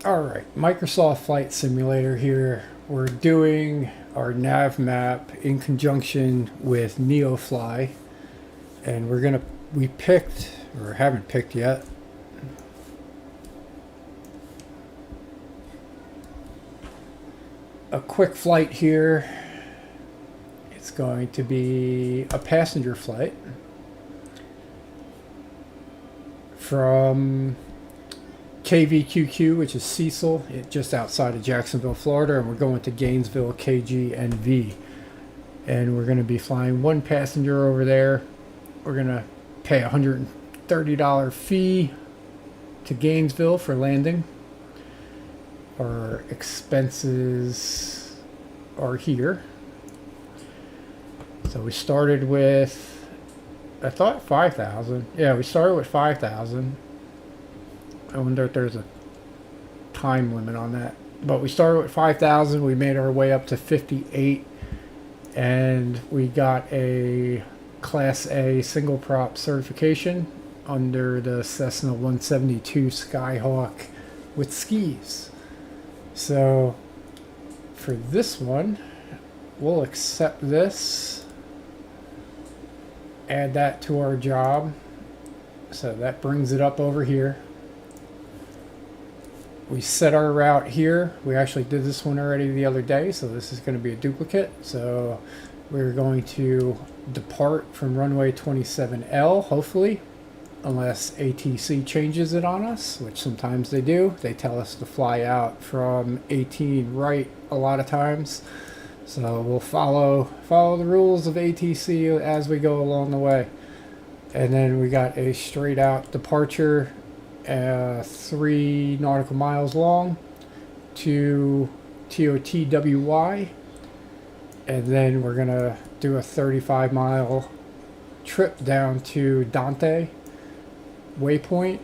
Alright, Microsoft Flight Simulator here. We're doing our nav map in conjunction with NeoFly. And we picked, or haven't picked yet, a quick flight here. It's going to be a passenger flight from KVQQ, which is Cecil, just outside of Jacksonville, Florida, and we're going to Gainsville, KGNC. And we're going to be flying one passenger over there. We're going to pay a $130 fee to Gainesville for landing. Our expenses are here. So we started with, I thought 5,000. Yeah, we started with 5,000. I wonder if there's a time limit on that. But we started with 5,000. We made our way up to 58. And we got a Class A single prop certification under the Cessna 172 Skyhawk with skis. So for this one, we'll accept this. Add that to our job. So that brings it up over here. We set our route here. We actually did this one already the other day, so this is going to be a duplicate. So we're going to depart from runway 27L, hopefully, unless ATC changes it on us, which sometimes they do. They tell us to fly out from 18 right a lot of times. So we'll follow the rules of ATC as we go along the way. And then we got a straight out departure, 3 nautical miles long to TOTWY, and then we're gonna do a 35-mile trip down to Dante waypoint,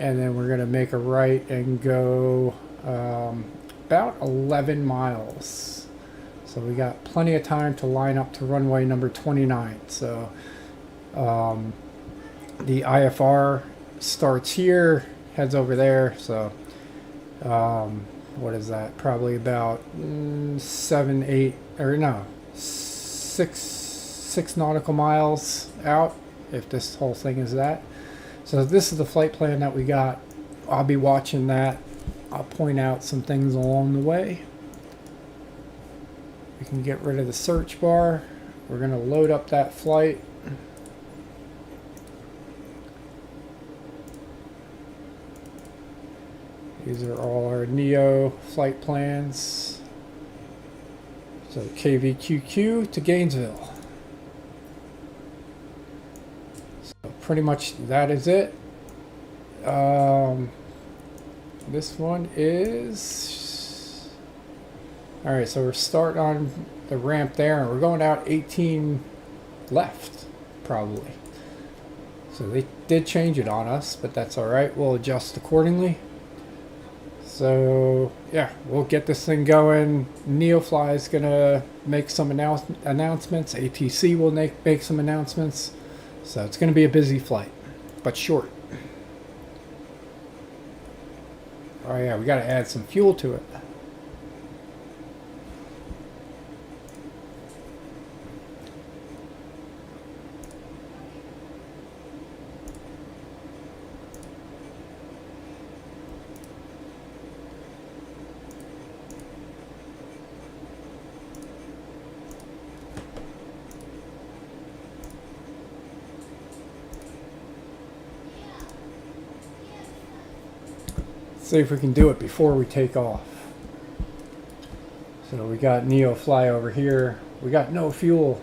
and then we're gonna make a right and go about 11 miles. So we got plenty of time to line up to runway number 29. So the IFR starts here, heads over there. So what is that? Probably about 6 nautical miles out, if this whole thing is that. So this is the flight plan that we got. I'll be watching that. I'll point out some things along the way. We can get rid of the search bar. We're going to load up that flight. These are all our Neo flight plans. So KVQQ to Gainesville. So pretty much that is it. This one is... Alright, so we're starting on the ramp there, and we're going out 18 left, probably. So they did change it on us, but that's alright. We'll adjust accordingly. So yeah, we'll get this thing going. NeoFly is going to make some announcements. ATC will make some announcements. So it's going to be a busy flight, but short. Oh yeah, we got to add some fuel to it. See if we can do it before we take off. So we got NeoFly over here. We got no fuel.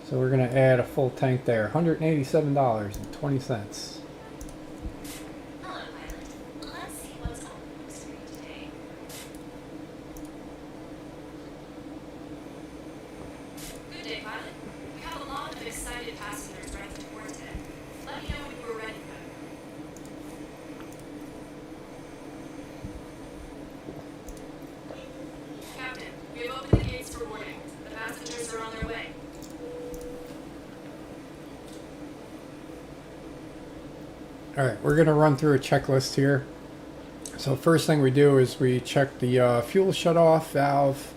So we're going to add a full tank there. $187.20. Alright, we're going to run through a checklist here. So first thing we do is we check the fuel shutoff valve,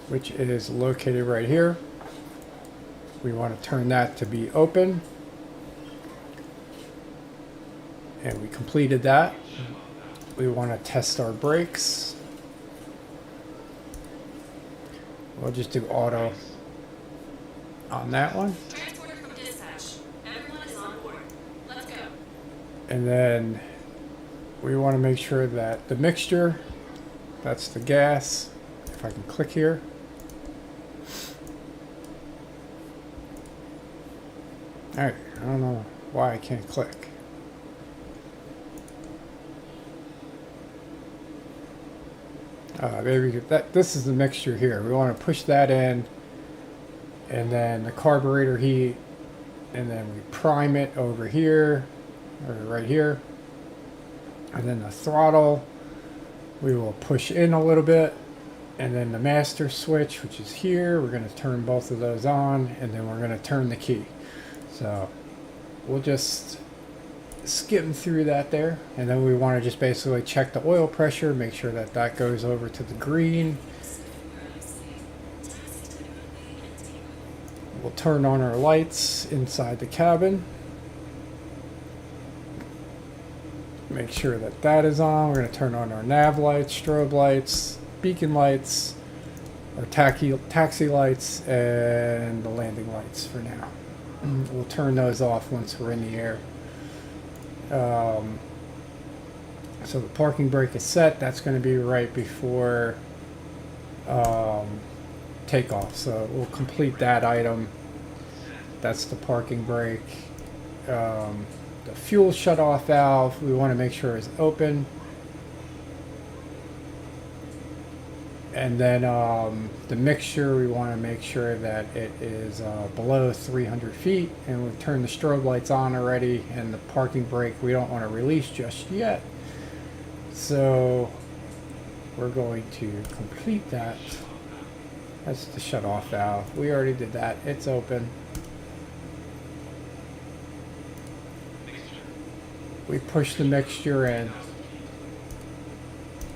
which is located right here. We want to turn that to be open. And we completed that. We want to test our brakes. We'll just do auto on that one. Transport from dispatch. Everyone is on board. Let's go. And then we want to make sure that the mixture, that's the gas. If I can click here. Alright, I don't know why I can't click. Maybe this is the mixture here. We want to push that in, and then the carburetor heat, and then we prime it over here, or right here, and then the throttle we will push in a little bit, and then the master switch, which is here, we're going to turn both of those on, and then we're going to turn the key. So we'll just skim through that there, and then we want to just basically check the oil pressure, make sure that that goes over to the green. We'll turn on our lights inside the cabin, make sure that that is on. We're going to turn on our nav lights, strobe lights, beacon lights, our taxi lights, and the landing lights for now. We'll turn those off once we're in the air. So the parking brake is set. That's going to be right before takeoff. So we'll complete that item. That's the parking brake. The fuel shutoff valve, we want to make sure is open. And then the mixture, we want to make sure that it is below 300 feet. And we've turned the strobe lights on already. And the parking brake, we don't want to release just yet. So we're going to complete that. That's the shutoff valve. We already did that. It's open. We push the mixture in.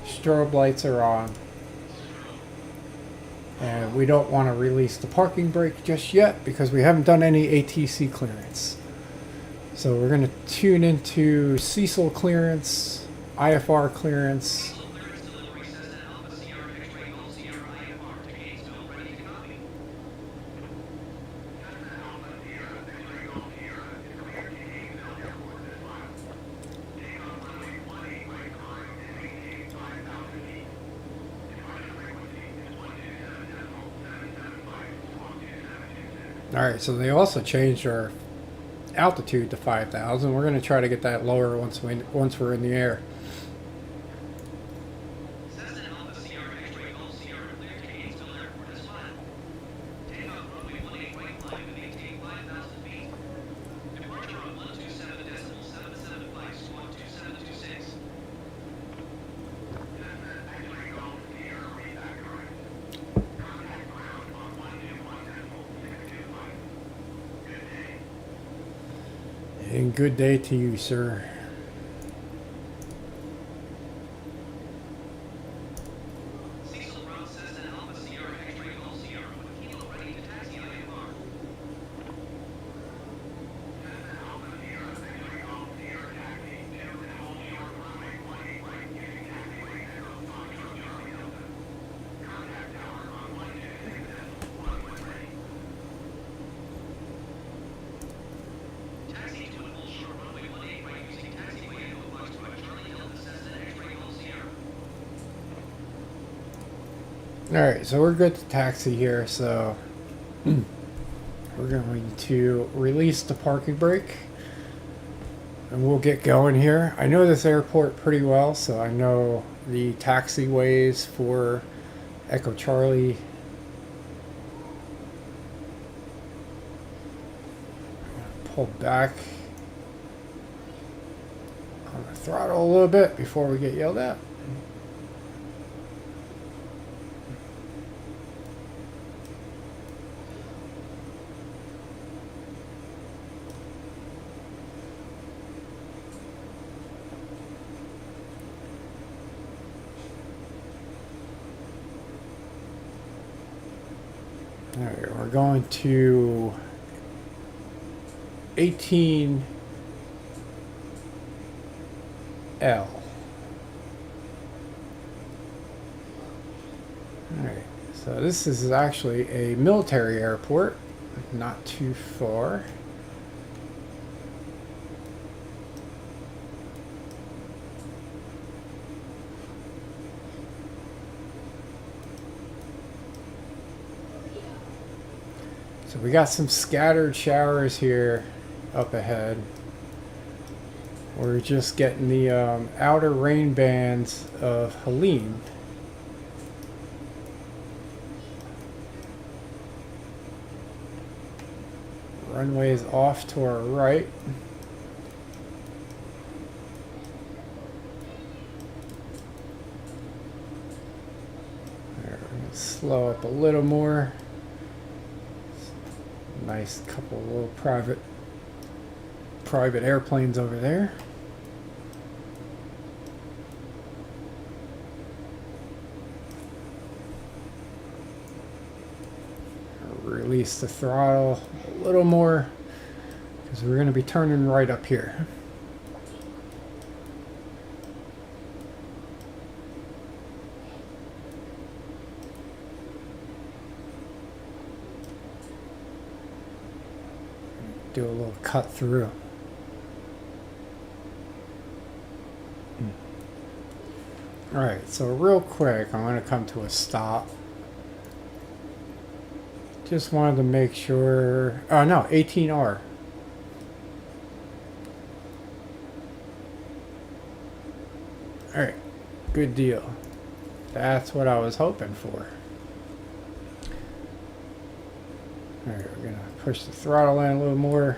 Strobe lights are on. And we don't want to release the parking brake just yet because we haven't done any ATC clearance. So we're going to tune into Cecil clearance, IFR clearance. Alright, so they also changed our altitude to 5,000. We're going to try to get that lower once we're in the air. Cessna Alpha Sierra X-ray Golf Sierra cleared to Gainsville Airport as filed. Takeoff runway 18 right climb and maintain 5,000 feet. Departure on 127.775 squawk 2726. And good day to you, sir. Cecil Route Cessna Alpha Sierra X-ray Golf Sierra with Kilo ready to taxi IFR. Taxi to a full short runway 18 right using taxiway Echo Fox to a Charlie Delta Cessna X-ray Golf Sierra. Alright, so we're good to taxi here, so we're going to release the parking brake and we'll get going here. I know this airport pretty well, so I know the taxiways for Echo Charlie. Pull back on the throttle a little bit before we get yelled at. going to 18L. Alright, so this is actually a military airport, not too far. So we got some scattered showers here up ahead. We're just getting the outer rain bands of Helene. Runway is off to our right. There, we're gonna slow up a little more. Nice couple of little private airplanes over there. Release the throttle a little more because we're going to be turning right up here. Do a little cut through. Alright, so real quick, I'm going to come to a stop. Just wanted to make sure. Oh no, 18R. Alright, good deal. That's what I was hoping for. Alright, we're going to push the throttle in a little more.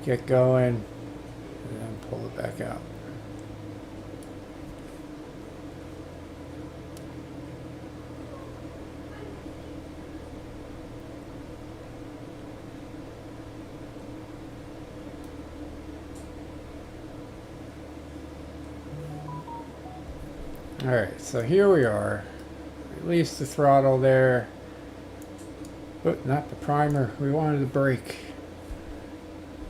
Get going, and then pull it back out. Alright, so here we are. Release the throttle there. Oh, not the primer. We wanted the brake.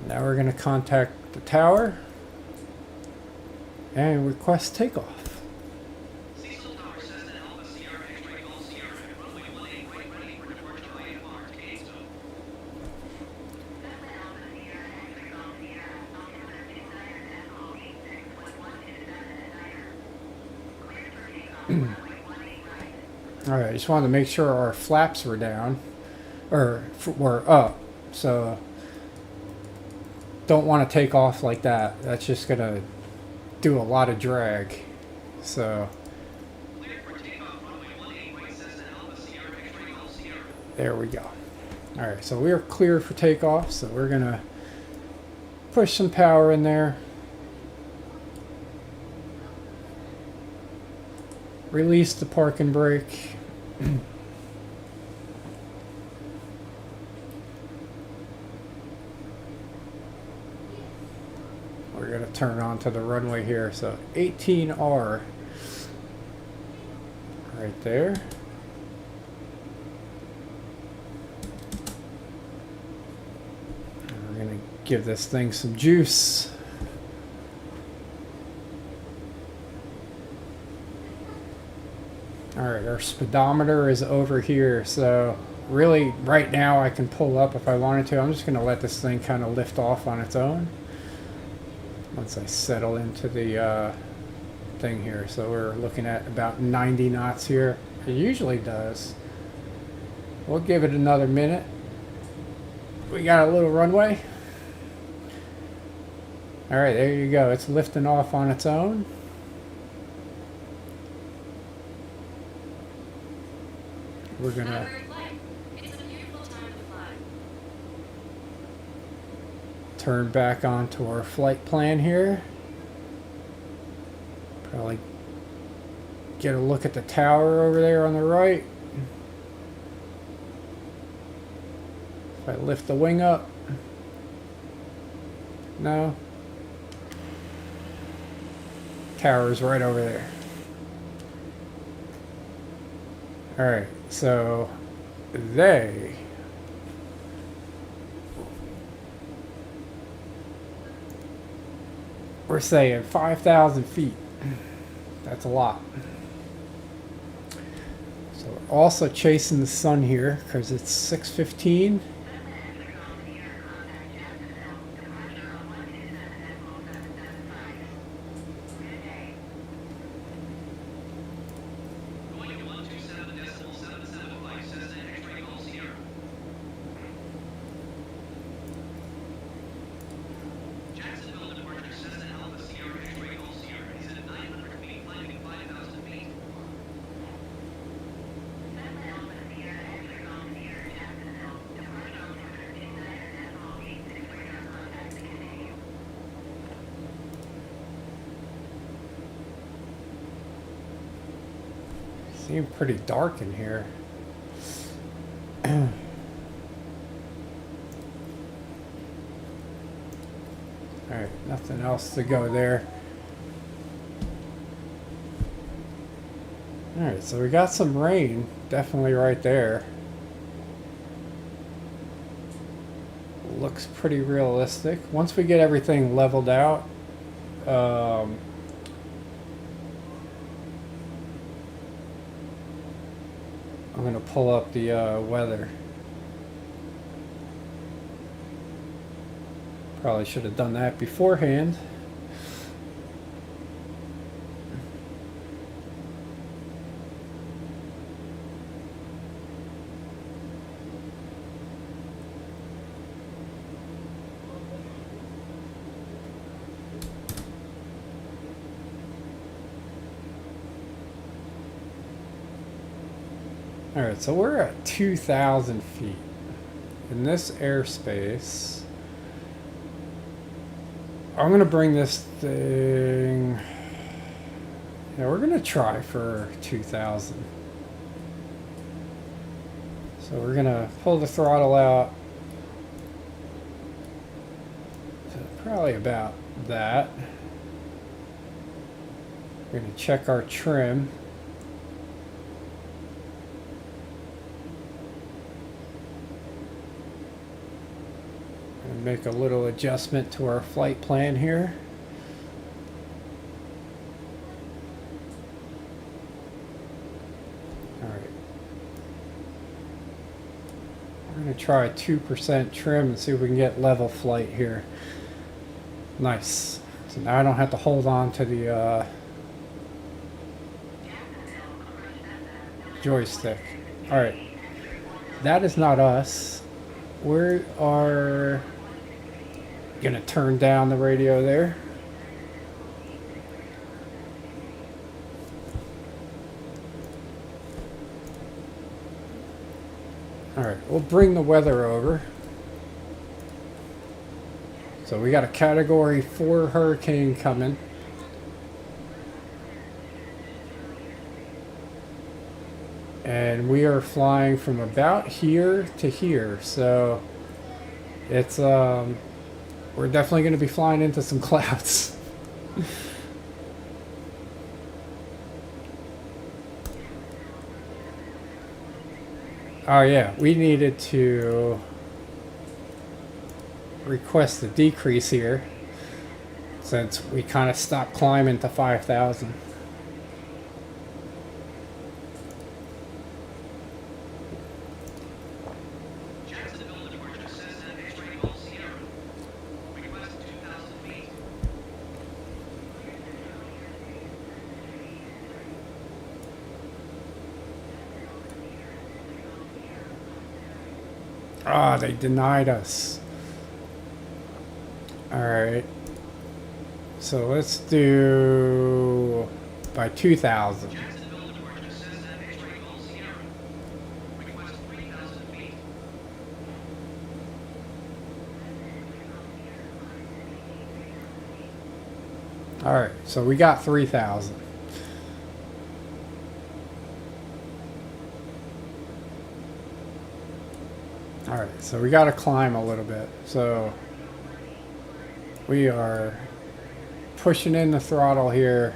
Now we're going to contact the tower and request takeoff. Cecil Tower, Cessna, Alpha Sierra, X-ray Golf Sierra, runway 18 right ready for departure to IFR to Gainesville. Alright, I just wanted to make sure our flaps were down, or were up, so don't want to take off like that. That's just going to do a lot of drag. So there we go. Alright, so we are clear for takeoff, so we're going to push some power in there. Release the parking brake. We're going to turn onto the runway here. So 18R right there. And we're going to give this thing some juice. Alright, our speedometer is over here, so really right now I can pull up if I wanted to. I'm just going to let this thing kind of lift off on its own once I settle into the thing here. So we're looking at about 90 knots here. It usually does. We'll give it another minute. We got a little runway. Alright, there you go. It's lifting off on its own. We're gonna turn back onto our flight plan here. Probably get a look at the tower over there on the right. If I lift the wing up. No. Tower's right over there. Alright, so they we're saying 5,000 feet. That's a lot. So we're also chasing the sun here because it's 6:15. Going to 127.775 Cessna X-ray Golf Sierra. Jacksonville departure Cessna Alpha Sierra X-ray Golf Sierra is at 900 feet, climbing 5,000 feet. Seems pretty dark in here. Alright, nothing else to go there. Alright, so we got some rain, definitely right there. Looks pretty realistic. Once we get everything leveled out, I'm going to pull up the weather. Probably should have done that beforehand. Alright, so we're at 2,000 feet. In this airspace, I'm going to bring this thing... Yeah, we're going to try for 2,000. So we're going to pull the throttle out to probably about that. We're going to check our trim. Make a little adjustment to our flight plan here. Alright. We're going to try 2% trim and see if we can get level flight here. Nice. So now I don't have to hold on to the joystick. Alright. That is not us. We are going to turn down the radio there. Alright, we'll bring the weather over. So we got a Category 4 hurricane coming. And we are flying from about here to here. So it's we're definitely going to be flying into some clouds. Oh yeah, we needed to request a decrease here since we kind of stopped climbing to 5,000. Jacksonville departure Cessna X-ray Golf Sierra. Request 2,000 feet. Ah, they denied us. Alright. So let's do by 2,000. Jacksonville departure Cessna X-ray Golf Sierra. Request 3,000 feet. Alright, so we got 3,000. Alright, so we got to climb a little bit. So we are pushing in the throttle here.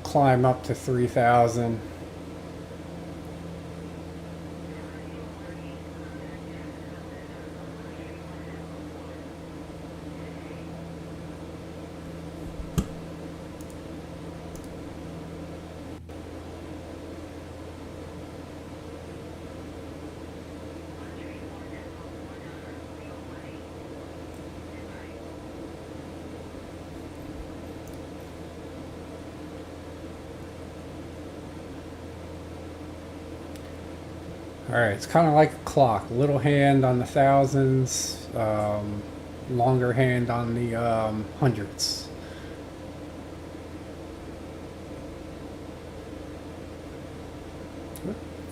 climb up to 3,000. Alright, it's kind of like a clock. Little hand on the thousands, longer hand on the hundreds.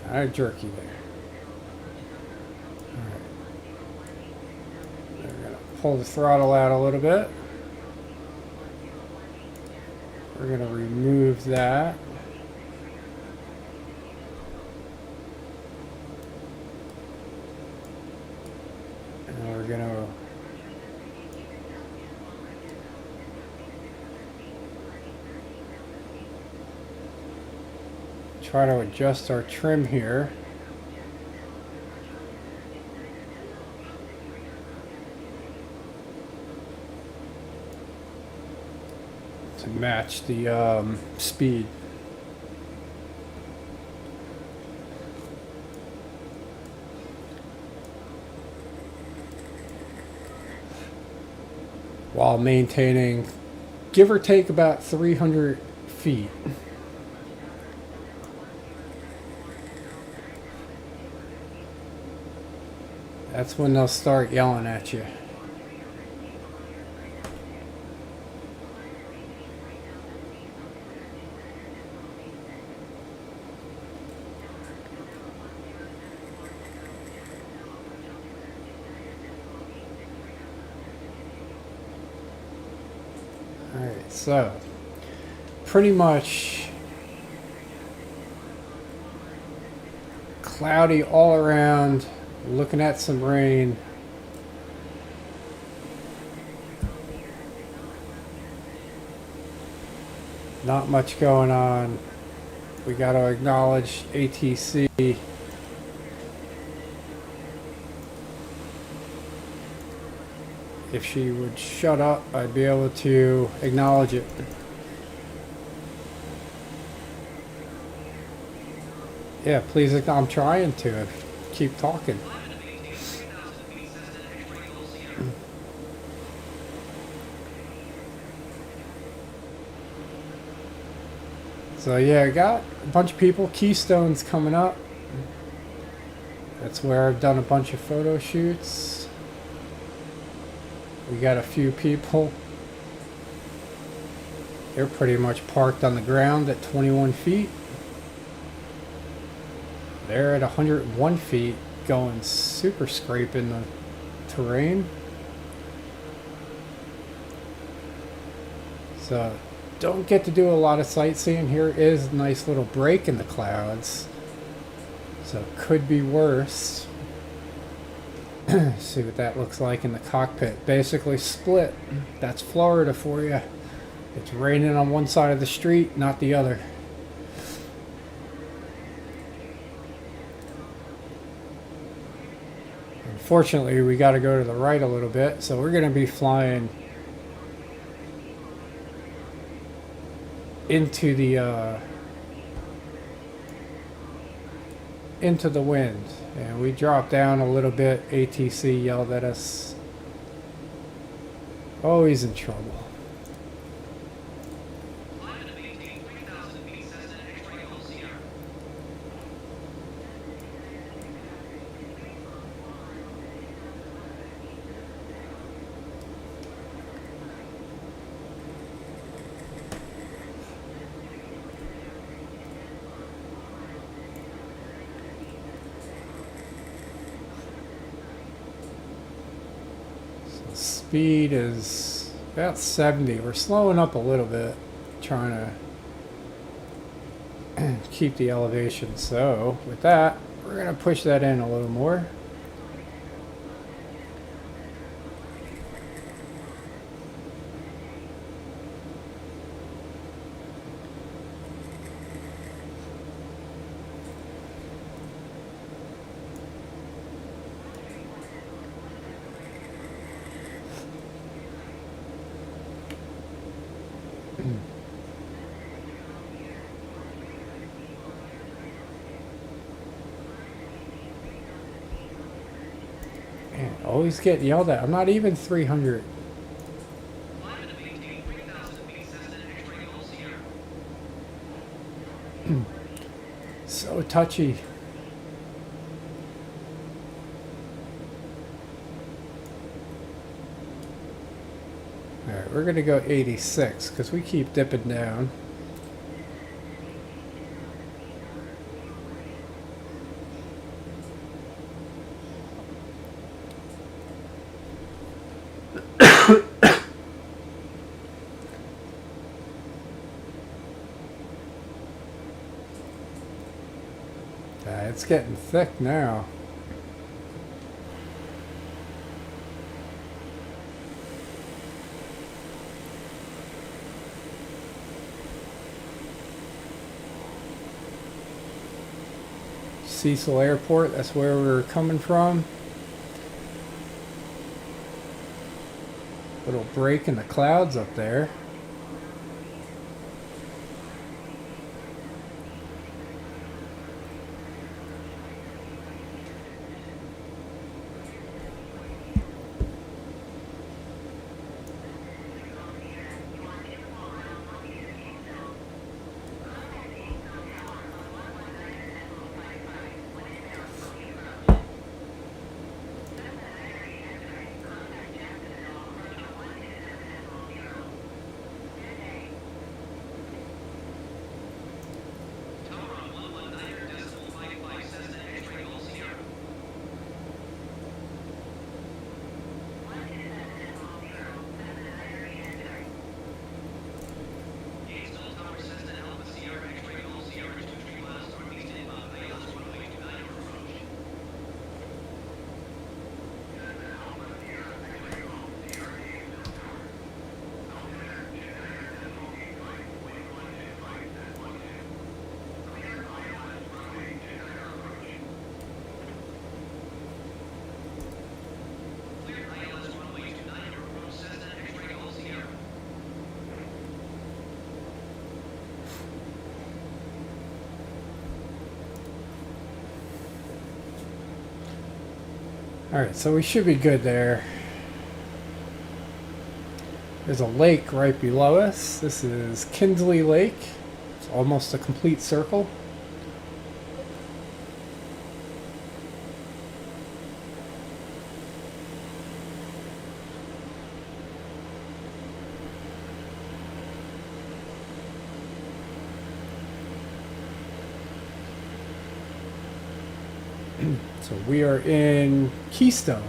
Kind of jerky there. Alright. We're going to pull the throttle out a little bit. We're going to remove that. We're going to try to adjust our trim here to match the speed. While maintaining, give or take, about 300 feet. That's when they'll start yelling at you. Alright, so pretty much cloudy all around, looking at some rain. Not much going on. We got to acknowledge ATC. If she would shut up, I'd be able to acknowledge it. Yeah, please, I'm trying to. Keep talking. So yeah, I got a bunch of people. Keystone's coming up. That's where I've done a bunch of photo shoots. We got a few people. They're pretty much parked on the ground at 21 feet. They're at 101 feet, going super scraping the terrain. So don't get to do a lot of sightseeing. Here is a nice little break in the clouds, so it could be worse. See what that looks like in the cockpit. Basically split. That's Florida for you. It's raining on one side of the street, not the other. Unfortunately, we got to go to the right a little bit, so we're going to be flying into the wind, and we dropped down a little bit. ATC yelled at us. Oh, he's in trouble. Speed is about 70. We're slowing up a little bit, trying to keep the elevation. So with that, we're going to push that in a little more. Always get yelled at. I'm not even 300. Climb and maintain 3,000 feet, Cessna X-ray Gold Sierra. So touchy. Alright, we're gonna go 86 because we keep dipping down. It's getting thick now. Cecil Airport, that's where we were coming from. Little break in the clouds up there. Tower on 119.55, Cessna X-ray Gold Sierra. Gainesville Tower, Cessna Alpha Sierra X-ray Gold Sierra 23 miles northeast inbound. ILS runway 29 approach. Clear ILS runway 29 approach, Cessna X-ray Gold Sierra. Alright, so we should be good there. There's a lake right below us. This is Kinsley Lake. It's almost a complete circle. So we are in Keystone.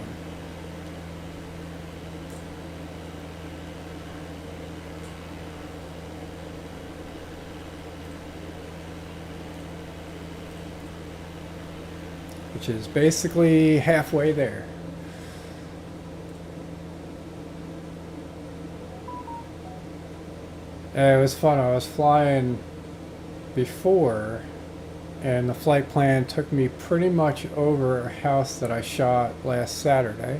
Which is basically halfway there. It was fun. I was flying before, and the flight plan took me pretty much over a house that I shot last Saturday.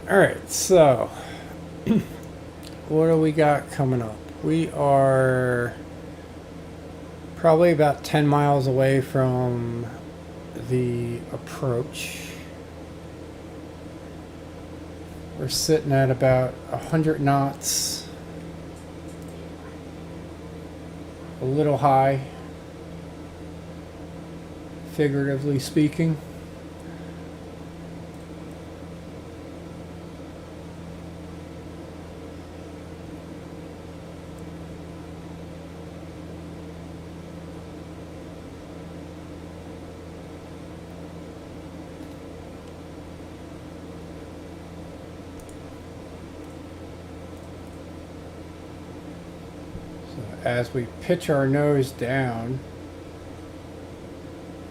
Alright, so what do we got coming up? We are probably about 10 miles away from the approach. We're sitting at about 100 knots. A little high, figuratively speaking. As we pitch our nose down,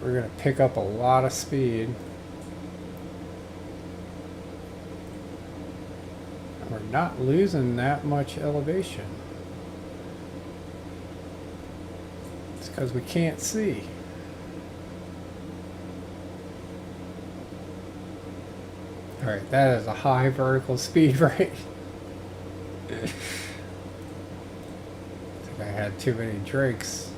we're going to pick up a lot of speed. And we're not losing that much elevation. It's because we can't see. Alright, that is a high vertical speed, right? I had too many drinks.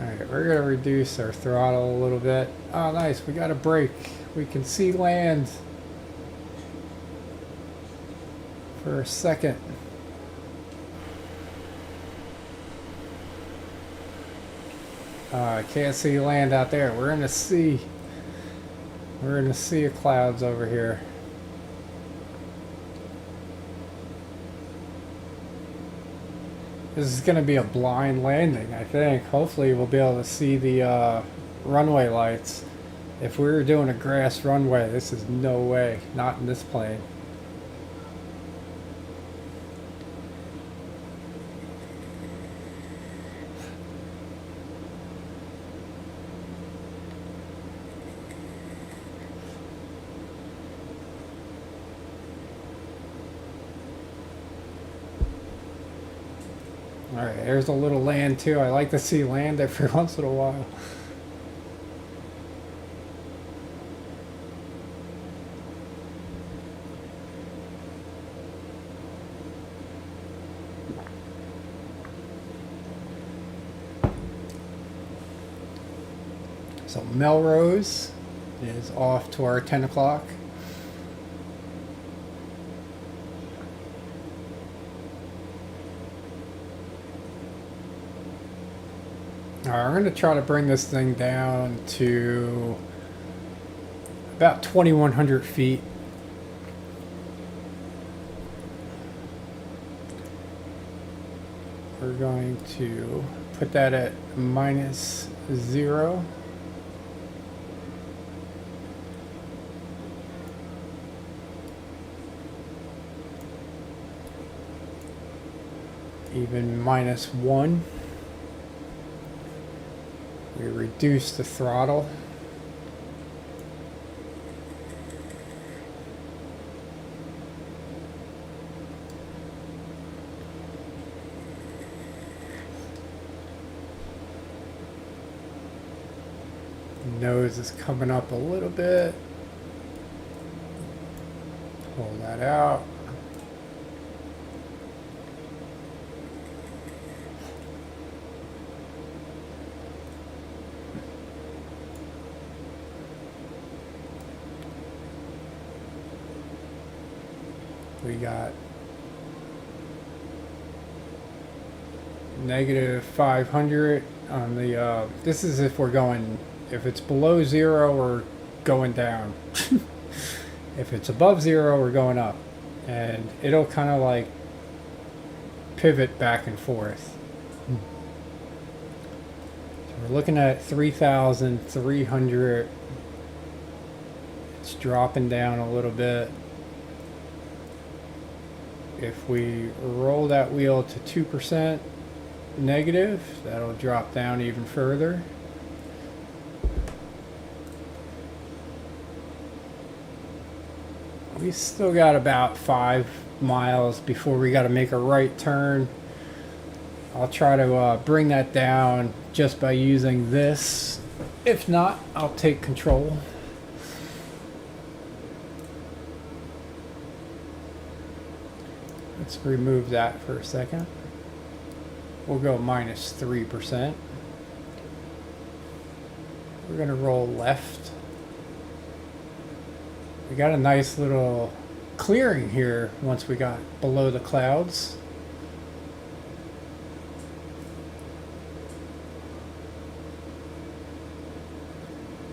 Alright, we're going to reduce our throttle a little bit. Oh, nice. We got a brake. We can see land for a second. I can't see land out there. We're in the sea. We're in a sea of clouds over here. This is going to be a blind landing, I think. Hopefully we'll be able to see the runway lights. If we were doing a grass runway, this is no way. Not in this plane. Alright, there's a little land too. I like to see land every once in a while. So Melrose is off to our 10 o'clock. Alright, I'm going to try to bring this thing down to about 2,100 feet. We're going to put that at -0. Even -1. We reduce the throttle. Nose is coming up a little bit. Hold that out. We got -500 on the, this is if we're going, if it's below 0, we're going down. If it's above 0, we're going up. And it'll kind of like pivot back and forth. So we're looking at 3,300. It's dropping down a little bit. If we roll that wheel to 2% negative, that'll drop down even further. We still got about 5 miles before we got to make a right turn. I'll try to bring that down just by using this. If not, I'll take control. Let's remove that for a second. We'll go -3%. We're going to roll left. We got a nice little clearing here once we got below the clouds.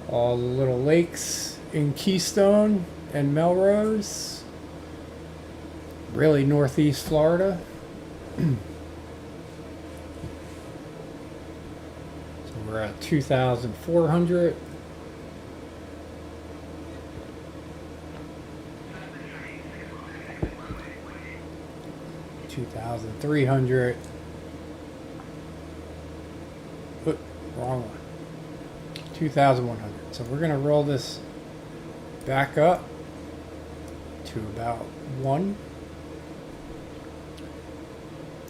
All the little lakes in Keystone and Melrose. Really northeast Florida. So we're at 2,400. $2,300. Oop, wrong one. 2,100. So we're going to roll this back up to about 1.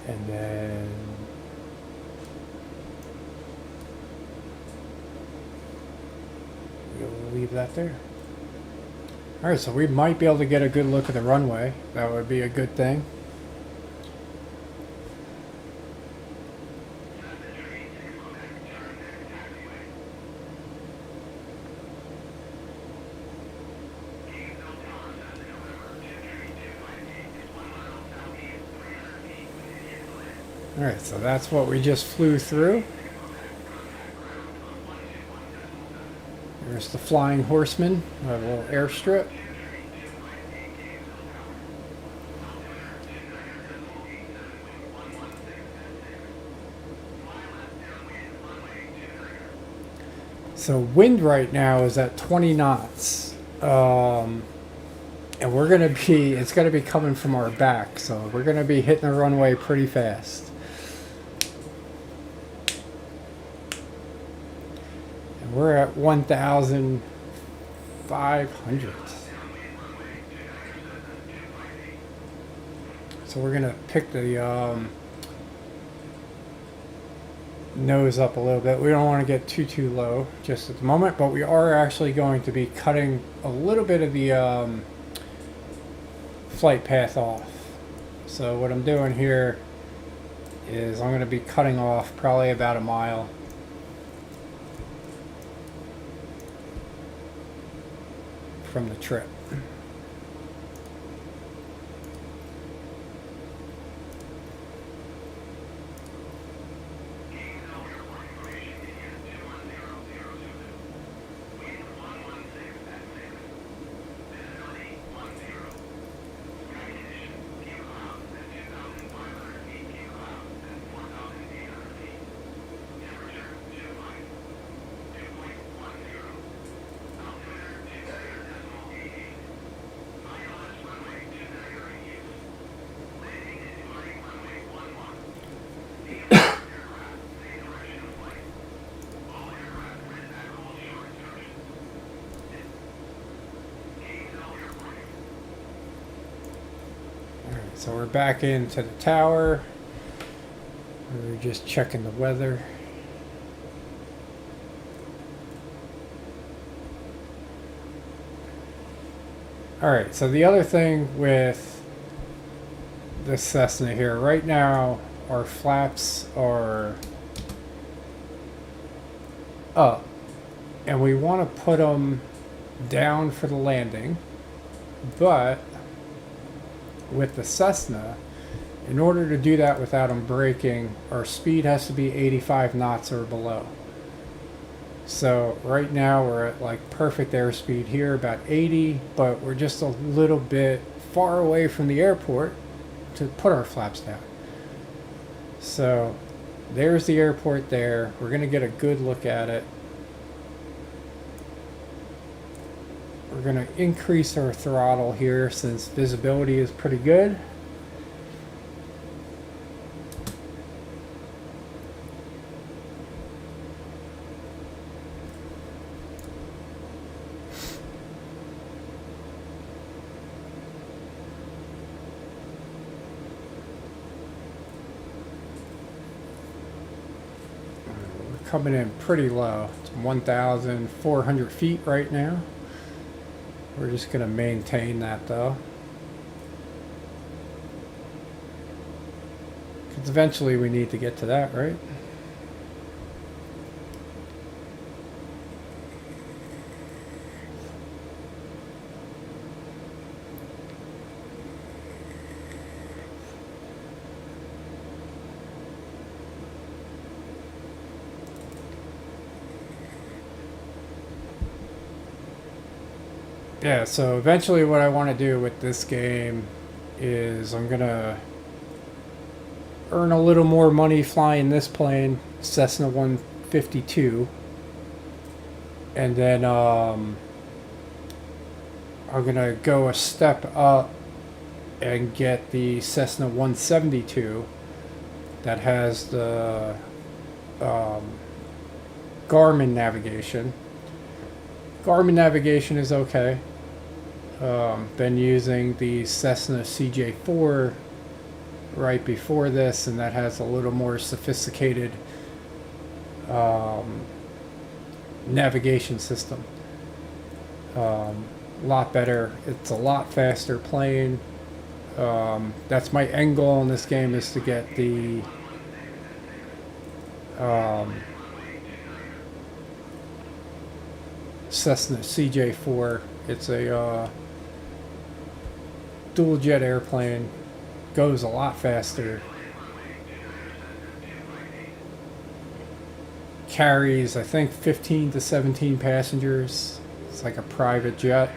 And then we'll leave that there. Alright, so we might be able to get a good look at the runway. That would be a good thing. Alright, so that's what we just flew through. There's the Flying Horseman, a little airstrip. So wind right now is at 20 knots. And we're going to be, it's going to be coming from our back. So we're going to be hitting the runway pretty fast. We're at 1,500. So we're gonna pick the nose up a little bit. We don't want to get too low just at the moment, but we are actually going to be cutting a little bit of the flight path off. So what I'm doing here is I'm going to be cutting off probably about a mile. From the trip. So we're back into the tower. We're just checking the weather. Alright, so the other thing with the Cessna here, right now our flaps are up and we want to put them down for the landing, but with the Cessna, in order to do that without them braking, our speed has to be 85 knots or below. So right now we're at like perfect airspeed here, about 80, but we're just a little bit far away from the airport to put our flaps down. So there's the airport there. We're going to get a good look at it. We're going to increase our throttle here since visibility is pretty good. We're coming in pretty low. It's 1,400 feet right now. We're just going to maintain that though, because eventually we need to get to that, right? Yeah, so eventually what I want to do with this game is I'm going to earn a little more money flying this plane, Cessna 152. And then I'm going to go a step up and get the Cessna 172 that has the Garmin navigation. Garmin navigation is okay. Been using the Cessna CJ4 right before this, and that has a little more sophisticated navigation system. A lot better. It's a lot faster plane. That's my end goal in this game, is to get the Cessna CJ4. It's a dual jet airplane, goes a lot faster, carries I think 15 to 17 passengers. It's like a private jet.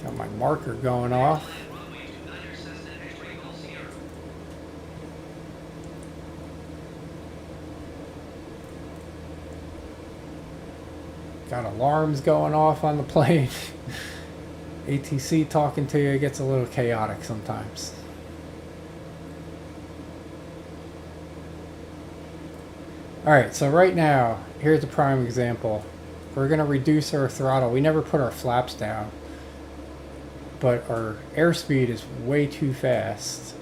Got my marker going off. Got alarms going off on the plane. ATC talking to you gets a little chaotic sometimes. Alright, so right now, here's a prime example. We're going to reduce our throttle. We never put our flaps down, but our airspeed is way too fast,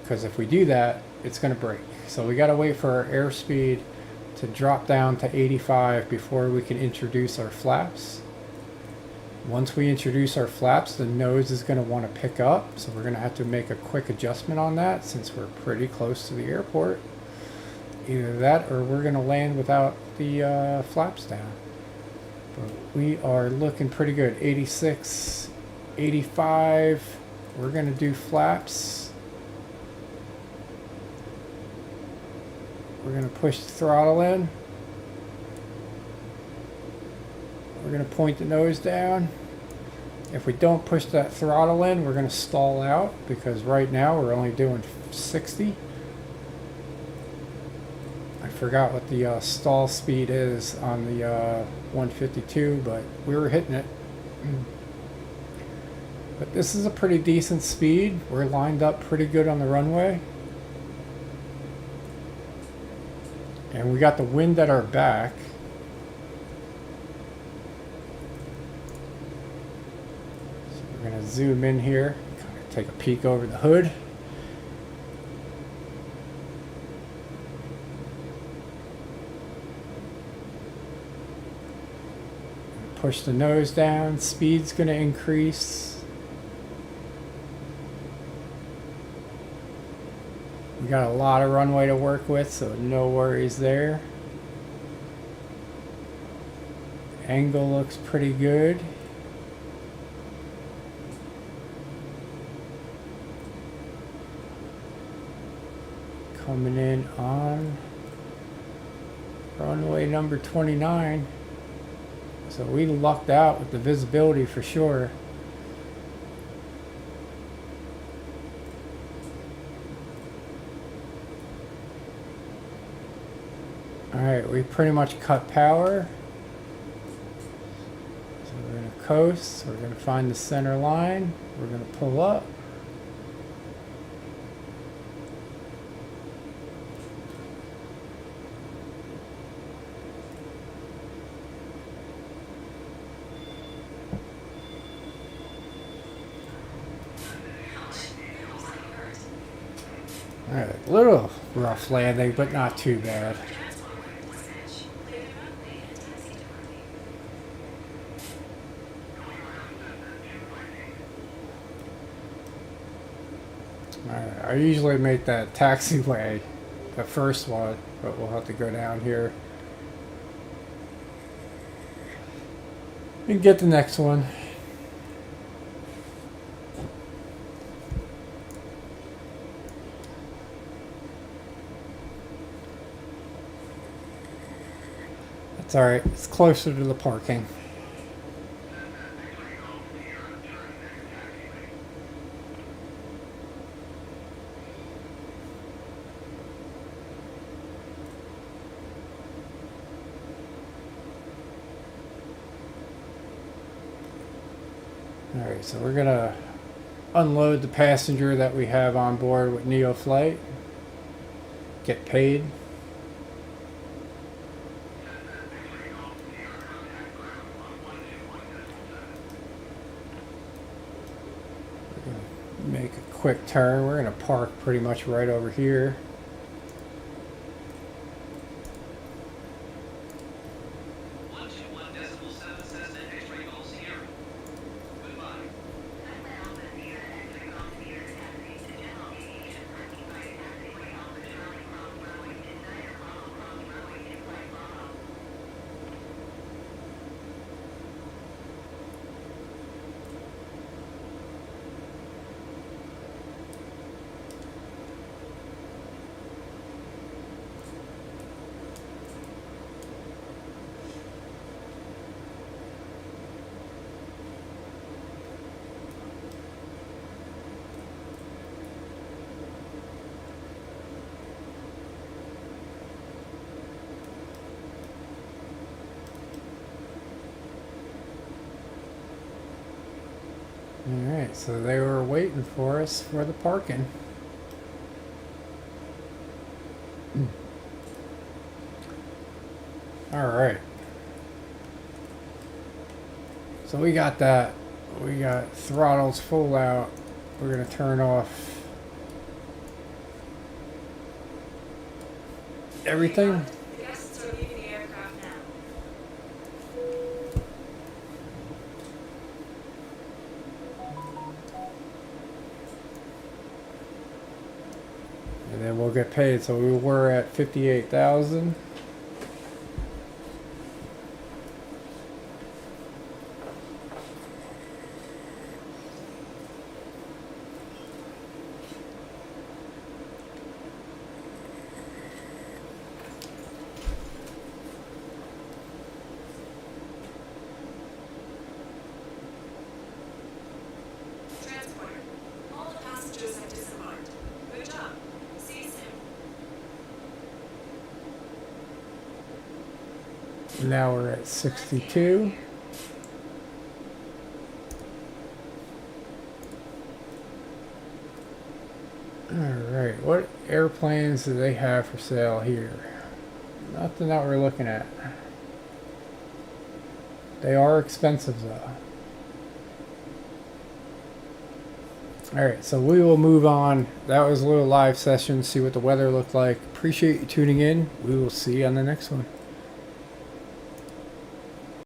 because if we do that, it's going to break. So we got to wait for our airspeed to drop down to 85 before we can introduce our flaps. Once we introduce our flaps, the nose is going to want to pick up, so we're going to have to make a quick adjustment on that since we're pretty close to the airport. Either that or we're going to land without the flaps down. But we are looking pretty good. 86, 85. We're going to do flaps. We're going to push the throttle in. We're going to point the nose down. If we don't push that throttle in, we're going to stall out, because right now we're only doing 60. I forgot what the stall speed is on the 152, but we were hitting it. But this is a pretty decent speed. We're lined up pretty good on the runway. And we got the wind at our back. So we're going to zoom in here, kind of take a peek over the hood. Push the nose down, speed's going to increase. We got a lot of runway to work with, so no worries there. Angle looks pretty good. Coming in on runway number 29. So we lucked out with the visibility for sure. Alright, we pretty much cut power. So we're going to coast. We're going to find the center line. We're going to pull up. Alright, a little rough landing, but not too bad. Alright, I usually make that taxiway the first one, but we'll have to go down here and get the next one. It's alright, it's closer to the parking. Alright, so we're gonna unload the passenger that we have on board with NeoFlight. Get paid. We're gonna make a quick turn. We're gonna park pretty much right over here. Cessna X-ray Golf Sierra. Goodbye. Alright, so they were waiting for us for the parking. Alright. So we got that. We got throttles full out. We're going to turn off everything. The guests are leaving the aircraft now. And then we'll get paid. So we were at 58,000. Transporter. All the passengers have disembarked. Good job. See you soon. Now we're at 62. Alright, what airplanes do they have for sale here? Nothing that we're looking at. They are expensive though. Alright, so we will move on. That was a little live session, see what the weather looked like. Appreciate you tuning in. We will see you on the next one.